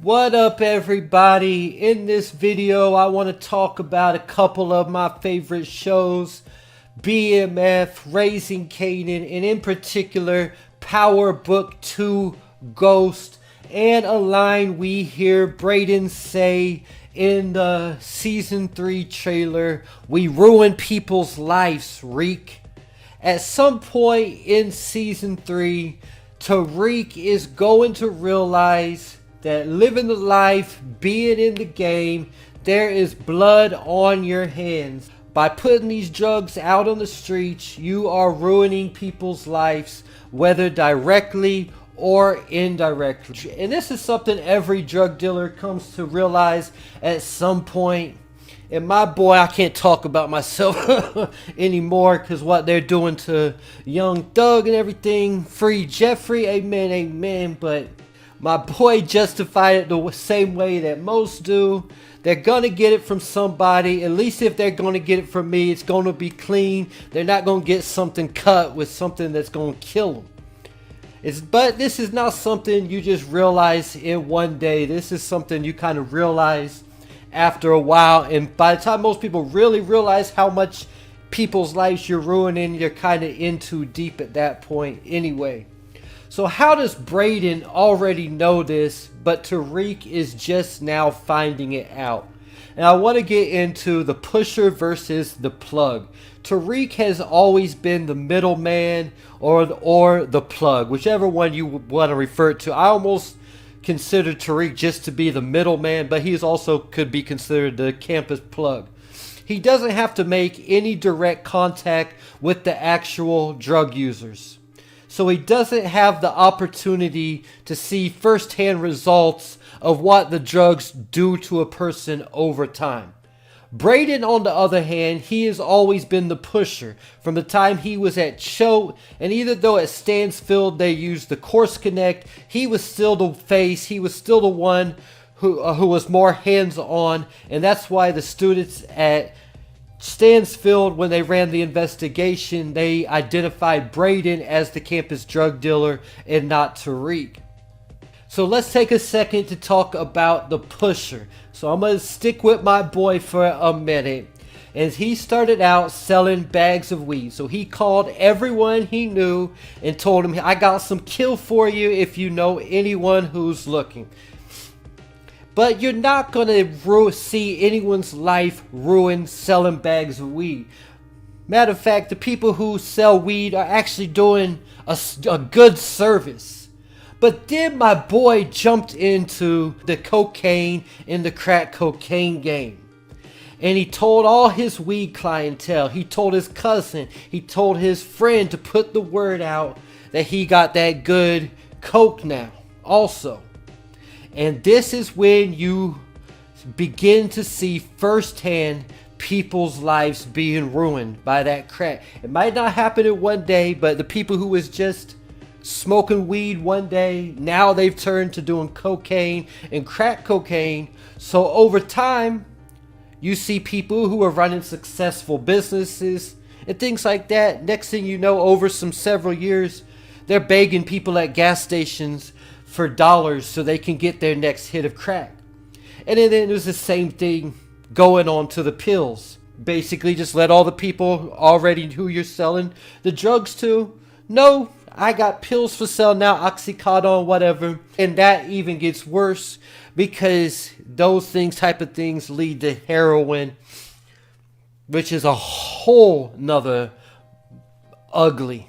What up, everybody? In this video I want to talk about a couple of my favorite shows, BMF, Raising Kanan, and in particular Power Book 2 Ghost, and a line we hear Brayden say in the season 3 trailer: "We ruin people's lives, Reek." At some point in season 3, Tariq is going to realize that living the life, being in the game, there is blood on your hands. By putting these drugs out on the streets, you are ruining people's lives, whether directly or indirectly. And this is something every drug dealer comes to realize at some point. And my boy, I can't talk about myself anymore, because what they're doing to Young Thug and everything. Free Jeffrey, amen, amen. But my boy justified it the same way that most do. They're going to get it from somebody. At least if they're going to get it from me, it's going to be clean. They're not going to get something cut with something that's going to kill them. But this is not something you just realize in one day. This is something you kind of realize after a while. And by the time most people really realize how much people's lives you're ruining, you're kind of in too deep at that point anyway. So how does Brayden already know this, but Tariq is just now finding it out? And I want to get into the pusher versus the plug. Tariq has always been the middleman or the plug, whichever one you want to refer to. I almost consider Tariq just to be the middleman, but he's also could be considered the campus plug. He doesn't have to make any direct contact with the actual drug users, so he doesn't have the opportunity to see firsthand results of what the drugs do to a person over time. Brayden, on the other hand, he has always been the pusher from the time he was at Choate, and even though at Stansfield they used the Course Connect, he was still the face. He was still the one who was more hands-on, and that's why the students at Stansfield, when they ran the investigation, they identified Brayden as the campus drug dealer and not Tariq. So let's take a second to talk about the pusher. So I'm going to stick with my boy for a minute. As he started out selling bags of weed, so he called everyone he knew and told him, "I got some kill for you if you know anyone who's looking." But you're not going to see anyone's life ruined selling bags of weed. Matter of fact, the people who sell weed are actually doing a good service. But then my boy jumped into the cocaine and the crack cocaine game. And he told all his weed clientele, he told his cousin, he told his friend to put the word out that he got that good coke now also. And this is when you begin to see firsthand people's lives being ruined by that crack. It might not happen in one day, but the people who was just smoking weed one day, now they've turned to doing cocaine and crack cocaine. So over time, you see people who are running successful businesses and things like that. Next thing you know, over some several years, they're begging people at gas stations for dollars so they can get their next hit of crack. And then there's the same thing going on to the pills. Basically just let all the people already who you're selling the drugs to know, "I got pills for sale now, Oxycodone, whatever." And that even gets worse, because those type of things lead to heroin, which is a whole nother ugly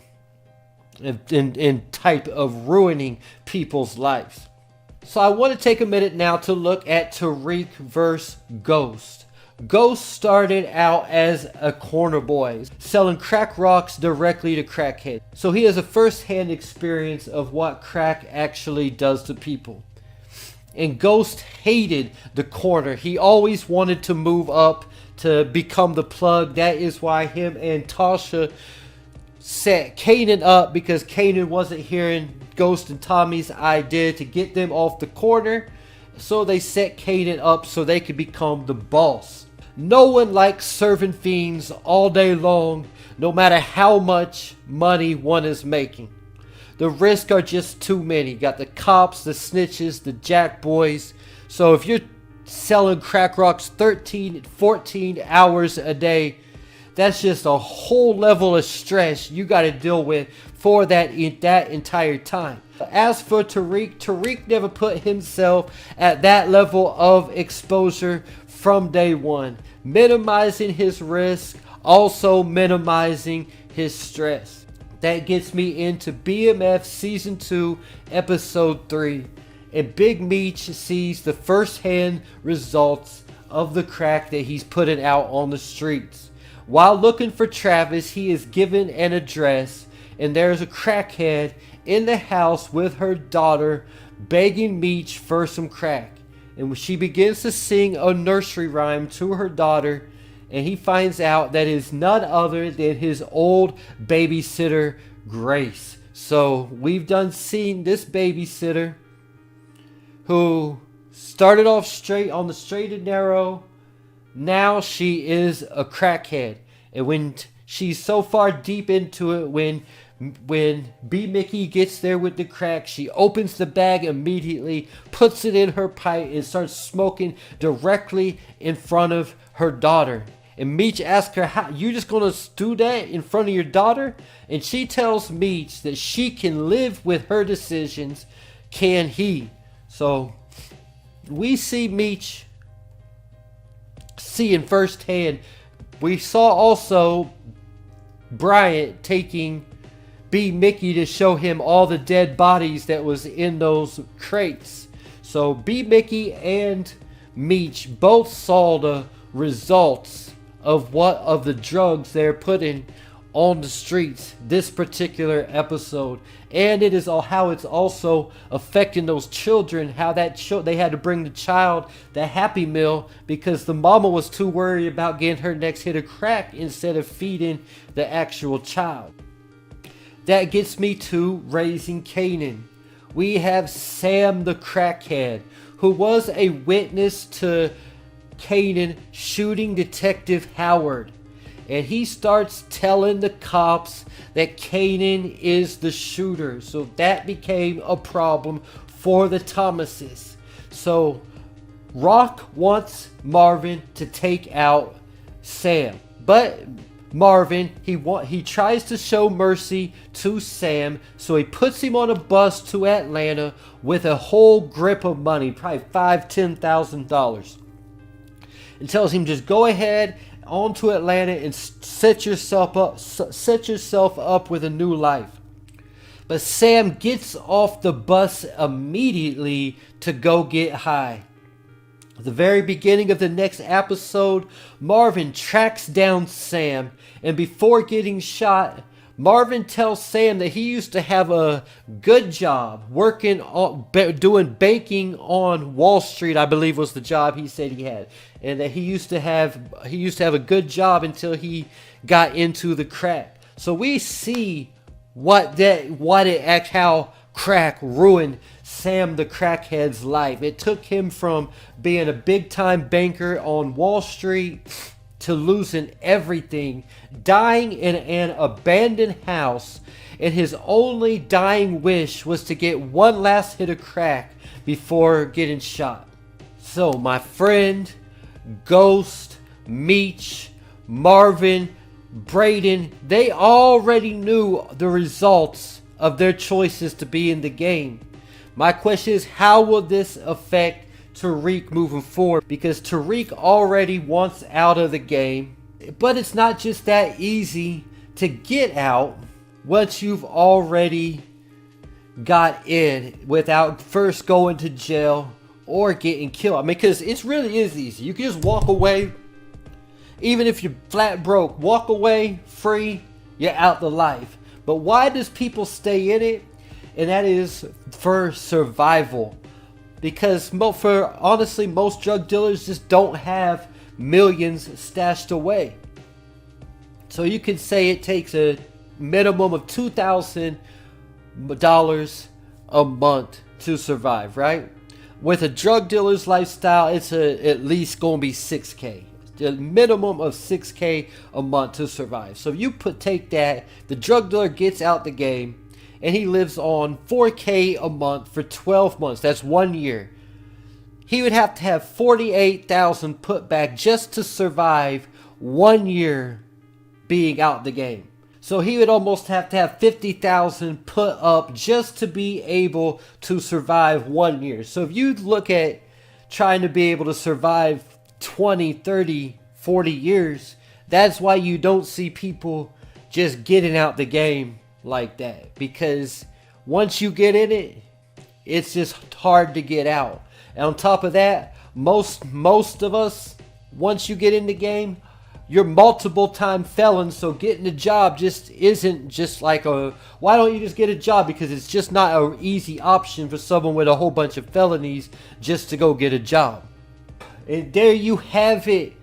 in type of ruining people's lives. So I want to take a minute now to look at Tariq versus Ghost. Ghost started out as a corner boy, selling crack rocks directly to crackheads. So he has a first-hand experience of what crack actually does to people. And Ghost hated the corner. He always wanted to move up to become the plug. That is why him and Tasha set Kanan up, because Kanan wasn't hearing Ghost and Tommy's idea to get them off the corner. So they set Kanan up so they could become the boss. No one likes serving fiends all day long, no matter how much money one is making. the risks are just too many. Got the cops, the snitches, the jack boys. So if you're selling crack rocks 13, 14 hours a day, that's just a whole level of stress you got to deal with for that entire time. As for Tariq never put himself at that level of exposure from day one, minimizing his risk, also minimizing his stress. That gets me into BMF Season 2, Episode 3. And Big Meech sees the first-hand results of the crack that he's putting out on the streets. While looking for Travis, he is given an address, and there's a crackhead in the house with her daughter begging Meech for some crack. And she begins to sing a nursery rhyme to her daughter, and he finds out that it's none other than his old babysitter, Grace. So we've done seen this babysitter who started off straight on the straight and narrow. Now she is a crackhead. And when she's so far deep into it, when B. Mickey gets there with the crack, she opens the bag immediately, puts it in her pipe, and starts smoking directly in front of her daughter. And Meech asks her, "How you just gonna do that in front of your daughter?" And she tells Meech that she can live with her decisions, can he? So we see Meech seeing firsthand. We saw also Bryant taking B. Mickey to show him all the dead bodies that was in those crates. So B. Mickey and Meech both saw the results of the drugs they're putting on the streets this particular episode. And it is all how it's also affecting those children, how they had to bring the child the Happy Meal because the mama was too worried about getting her next hit of crack instead of feeding the actual child. That gets me to Raising Kanan. We have Sam the crackhead, who was a witness to Kanan shooting Detective Howard. And he starts telling the cops that Kanan is the shooter. So that became a problem for the Thomases. So Rock wants Marvin to take out Sam. But Marvin, he tries to show mercy to Sam, so he puts him on a bus to Atlanta with a whole grip of money, probably $5,000-$10,000, and tells him just go ahead on to Atlanta and set yourself up with a new life. But Sam gets off the bus immediately to go get high. At the very beginning of the next episode, Marvin tracks down Sam, and before getting shot, Marvin tells Sam that he used to have a good job working on doing banking on Wall Street, I believe was the job he said he had, and that he used to have a good job until he got into the crack. So we see how crack ruined Sam the crackhead's life. It took him from being a big time banker on Wall Street to losing everything, dying in an abandoned house, and his only dying wish was to get one last hit of crack before getting shot. So my friend, Ghost, Meech, Marvin, Brayden, they already knew the results of their choices to be in the game. My question is, how will this affect Tariq moving forward? Because Tariq already wants out of the game, but it's not just that easy to get out once you've already got in without first going to jail or getting killed. I mean, because it really is easy. You can just walk away, even if you're flat broke, walk away free, you're out the life. But why does people stay in it? And that is for survival. Because honestly, most drug dealers just don't have millions stashed away. So you can say it takes a minimum of $2,000 a month to survive, right? With a drug dealer's lifestyle, it's at least going to be $6K. A minimum of $6K a month to survive. So if you take that, the drug dealer gets out the game, and he lives on $4K a month for 12 months. That's 1 year. He would have to have 48,000 put back just to survive 1 year being out the game. So he would almost have to have 50,000 put up just to be able to survive 1 year. So if you look at trying to be able to survive 20, 30, 40 years, that's why you don't see people just getting out the game like that. Because once you get in it, it's just hard to get out. And on top of that, most of us, once you get in the game, you're multiple time felons, so getting a job just isn't just like a, why don't you just get a job? Because it's just not an easy option for someone with a whole bunch of felonies just to go get a job. And there you have it,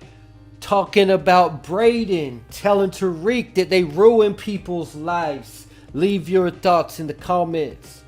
talking about Brayden telling Tariq that they ruin people's lives. Leave your thoughts in the comments.